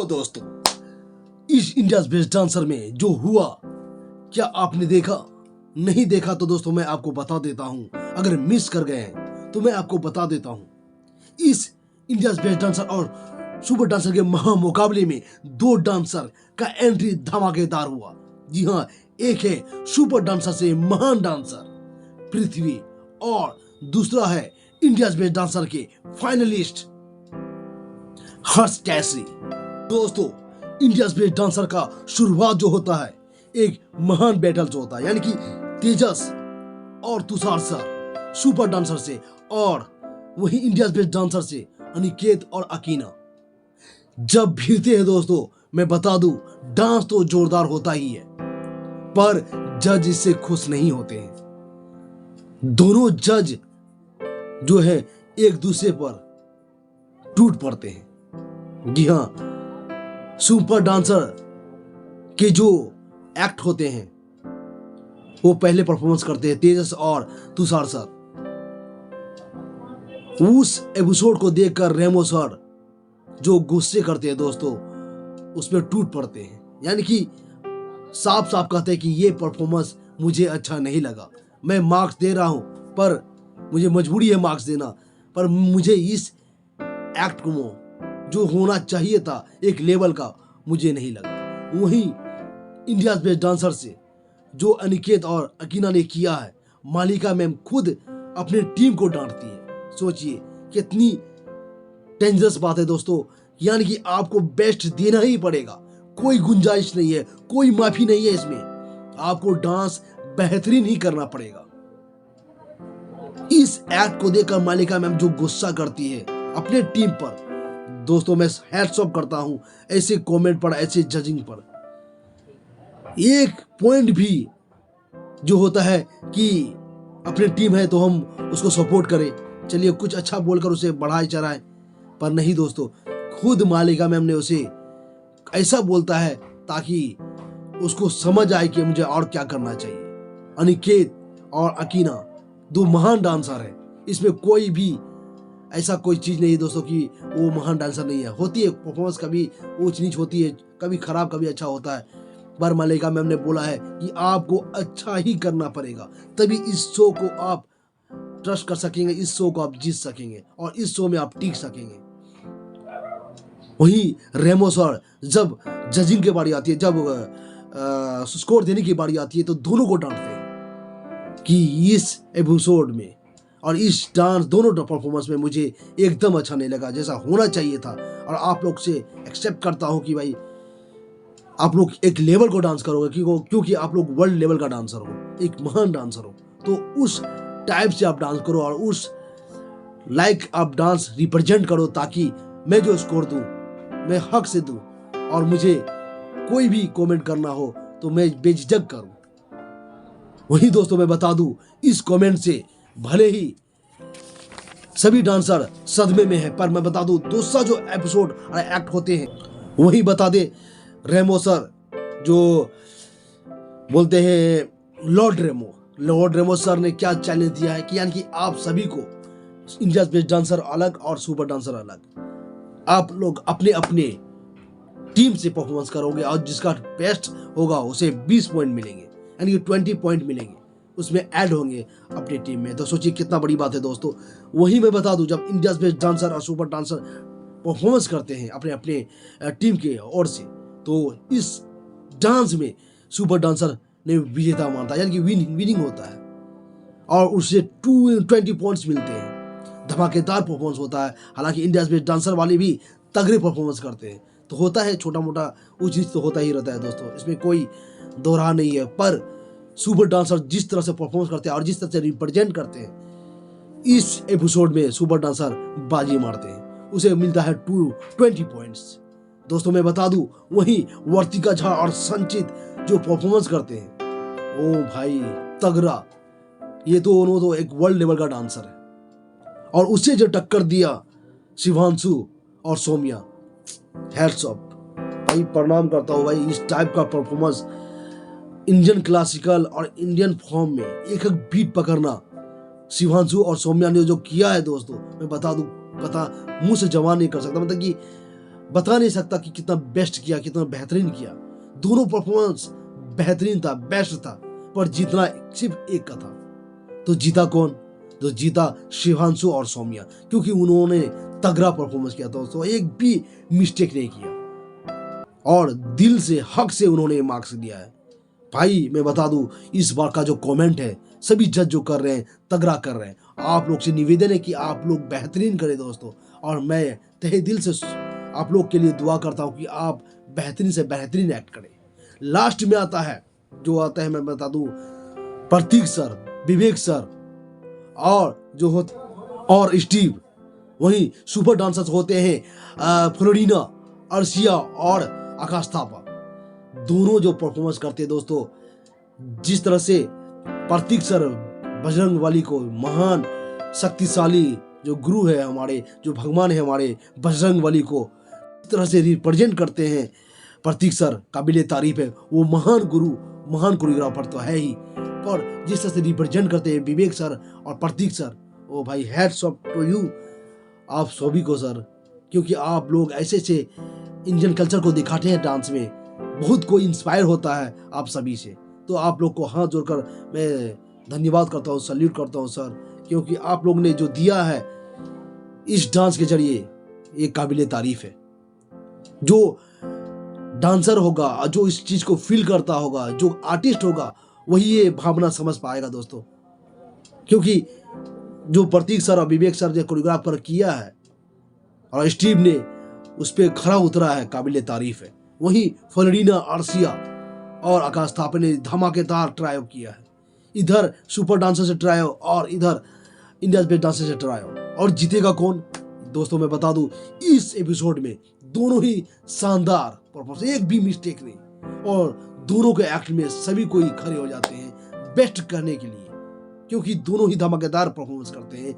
तो दोस्तों, इस इंडियाज बेस्ट डांसर में जो हुआ, क्या आपने देखा? नहीं देखा तो दोस्तों मैं आपको बता देता हूं। अगर मिस कर गए हैं तो मैं आपको बता देता हूं। इस इंडियाज बेस्ट डांसर और सुपर डांसर के महा मुकाबले में दो डांसर का एंट्री धमाकेदार हुआ। जी हाँ, एक है सुपर डांसर से महान डांसर पृथ्वी और दूसरा है इंडियाज बेस्ट डांसर के फाइनलिस्ट हर्ष कैसरी। दोस्तों, इंडियाज बेस्ट डांसर का शुरुआत जो होता है एक महान बैटल जो होता है, यानी कि तेजस और तुषार सर सुपर डांसर से, और वही इंडियाज बेस्ट डांसर से अनिकेत और अकीना जब भिड़ते हैं दोस्तों, मैं बता दूं डांस तो जोरदार होता ही है, पर जज इससे खुश नहीं होते हैं। दोनों जज जो है एक दूसरे पर टूट पड़ते हैं। जी हाँ, सुपर डांसर के जो एक्ट होते हैं वो पहले परफॉर्मेंस करते हैं तेजस और तुषार सर। उस एपिसोड को देखकर रेमो सर जो गुस्से करते हैं दोस्तों, उसमें टूट पड़ते हैं, यानी कि साफ साफ कहते हैं कि ये परफॉर्मेंस मुझे अच्छा नहीं लगा। मैं मार्क्स दे रहा हूं, पर मुझे मजबूरी है मार्क्स देना, पर मुझे इस एक्ट को जो होना चाहिए था एक लेवल का, मुझे नहीं लगा। वहीं इंडियाज बेस्ट डांसर से जो अनिकेत और अकीना ने किया है, मालिका मैम खुद अपने टीम को डांटती है। सोचिए कितनी डेंजरस बात है दोस्तों, यानी कि आपको बेस्ट देना ही पड़ेगा, कोई गुंजाइश नहीं है, कोई माफी नहीं है इसमें, आपको डांस बेहतरीन ही करना पड़ेगा। इस एक्ट को देखकर मालिका मैम जो गुस्सा करती है अपने टीम पर, दोस्तों मैं हैट्स ऑफ करता हूं ऐसे कमेंट पर, ऐसे जजिंग पर। एक पॉइंट भी जो होता है कि अपनी टीम है तो हम उसको सपोर्ट करें, चलिए कुछ अच्छा बोलकर उसे बढ़ाए चढ़ाए, पर नहीं दोस्तों, खुद मालिका मैम ने उसे ऐसा बोलता है ताकि उसको समझ आए कि मुझे और क्या करना चाहिए। अनिकेत और अकीना दो महान डांसर है, इसमें कोई भी ऐसा कोई चीज नहीं है दोस्तों कि वो महान डांसर नहीं है। होती है परफॉर्मेंस, कभी ऊंच नीच होती है, कभी खराब कभी अच्छा होता है, पर मालिका मैम ने बोला है कि आपको अच्छा ही करना पड़ेगा, तभी इस शो को आप ट्रस्ट कर सकेंगे, इस शो को आप जीत सकेंगे और इस शो में आप टिक सकेंगे। वही रेमो सर जब जजिंग की बारी आती है, जब स्कोर देने की बारी आती है, तो दोनों को डांटते हैं कि इस एपिसोड में और इस डांस दोनों परफॉर्मेंस में मुझे एकदम अच्छा नहीं लगा जैसा होना चाहिए था, और आप लोग से एक्सेप्ट करता हूं कि भाई आप लोग एक लेवल को डांस करोगे, क्योंकि आप लोग वर्ल्ड लेवल का डांसर हो, एक महान डांसर हो, तो उस टाइप से आप डांस करो और उस लाइक आप डांस रिप्रेजेंट करो, ताकि मैं जो स्कोर दूं मैं हक से दूं, और मुझे कोई भी कमेंट करना हो तो मैं बेझिझक करूं। वही दोस्तों मैं बता दूं, इस कमेंट से भले ही सभी डांसर सदमे में है, पर मैं बता दूं दूसरा जो एपिसोड और एक्ट होते हैं, वही बता दे रेमो सर जो बोलते हैं लॉर्ड रेमो सर ने क्या चैलेंज दिया है कि यानी कि आप सभी को इंडियाज बेस्ट डांसर अलग और सुपर डांसर अलग, आप लोग अपने अपने टीम से परफॉर्मेंस करोगे और जिसका बेस्ट होगा उसे 20 पॉइंट मिलेंगे, यानी कि 20 पॉइंट मिलेंगे, उसमें ऐड होंगे अपनी टीम में। तो सोचिए कितना बड़ी बात है दोस्तों। वही मैं बता दूं, जब इंडियाज बेस्ट डांसर और सुपर डांसर परफॉर्मेंस करते हैं अपने अपने टीम के ओर से, तो इस डांस में सुपर डांसर ने विजेता मानता है, यानी कि विनिंग होता है, और उससे 20 पॉइंट्स मिलते हैं। धमाकेदार परफॉर्मेंस होता है। हालांकि इंडियाज बेस्ट डांसर वाले भी तगड़े परफॉर्मेंस करते हैं, तो होता है छोटा मोटा उस चीज तो होता ही रहता है दोस्तों, इसमें कोई दोहरा नहीं है। पर सुपर डांसर जिस तरह से परफॉर्मेंस करते हैं और जिस तरह से रिप्रेजेंट करते हैं, इस एपिसोड में सुपर डांसर बाजी मारते हैं, उसे मिलता है 20 पॉइंट्स। दोस्तों मैं बता दूं, वहीं वर्तिका झा और संचित जो परफॉर्मेंस करते हैं, ओ भाई तगड़ा, ये तो उन्होंने तो एक वर्ल्ड लेवल का डांसर है, और उससे जो टक्कर दिया शिवांशु और सौम्या, हैट्स ऑफ भाई, प्रणाम करता हूँ भाई। इस टाइप का परफॉर्मेंस इंडियन क्लासिकल और इंडियन फॉर्म में एक एक बीट पकड़ना शिवांशु और सौम्या ने जो किया है दोस्तों, मैं बता दूं, मुंह से जवान नहीं कर सकता, मतलब कि बता नहीं सकता कि कितना बेस्ट किया, कितना बेहतरीन किया। दोनों परफॉर्मेंस बेहतरीन था, बेस्ट था, पर जीतना सिर्फ एक का था। तो जीता कौन? तो जीता शिवांशु और सौम्या, क्योंकि उन्होंने तगड़ा परफॉर्मेंस किया था, तो एक भी मिस्टेक नहीं किया और दिल से, हक से उन्होंने मार्क्स दिया है। भाई मैं बता दूं, इस बार का जो कमेंट है, सभी जज जो कर रहे हैं तगड़ा कर रहे हैं। आप लोग से निवेदन है कि आप लोग बेहतरीन करें दोस्तों, और मैं तहे दिल से आप लोग के लिए दुआ करता हूं कि आप बेहतरीन से बेहतरीन एक्ट करें। लास्ट में आता है, जो आता है मैं बता दूं, प्रतीक सर, विवेक सर और जो होते और स्टीव। वहीं सुपर डांसर्स होते हैं फ्लोरिना, अर्शिया और आकाश थापा। दोनों जो परफॉर्मेंस करते हैं दोस्तों, जिस तरह से प्रतीक सर बजरंगबली को, महान शक्तिशाली जो गुरु है हमारे, जो भगवान है हमारे बजरंगबली को, इस तरह से रिप्रेजेंट करते हैं प्रतीक सर, काबिले तारीफ है। वो महान गुरु, महान कोरियोग्राफर तो है ही, पर जिस तरह से रिप्रेजेंट करते हैं विवेक सर और प्रतीक सर, ओ भाई हैट्स ऑफ टू यू, आप सभी को सर, क्योंकि आप लोग ऐसे से इंडियन कल्चर को दिखाते हैं डांस में, बहुत कोई इंस्पायर होता है आप सभी से। तो आप लोग को हाथ जोड़कर मैं धन्यवाद करता हूँ, सल्यूट करता हूँ सर, क्योंकि आप लोग ने जो दिया है इस डांस के जरिए, ये काबिले तारीफ है। जो डांसर होगा, जो इस चीज को फील करता होगा, जो आर्टिस्ट होगा, वही ये भावना समझ पाएगा दोस्तों। क्योंकि जो प्रतीक सर और विवेक सर ने कोरियोग्राफर किया है और स्टीव ने उस पर खरा उतरा है, काबिले तारीफ है। वहीं फ्लोरिना, अर्शिया और आकाश थापा ने धमाकेदार ट्राई किया है। इधर सुपर डांसर से ट्राई और इधर इंडिया बेस्ट डांसर से ट्राई। और जीतेगा कौन दोस्तों? मैं बता दूं, इस एपिसोड में दोनों ही शानदार परफॉर्मेंस, एक भी मिस्टेक नहीं, और दोनों के एक्ट में सभी कोई खड़े हो जाते हैं बेस्ट करने के लिए, क्योंकि दोनों ही धमाकेदार परफॉर्मेंस करते हैं।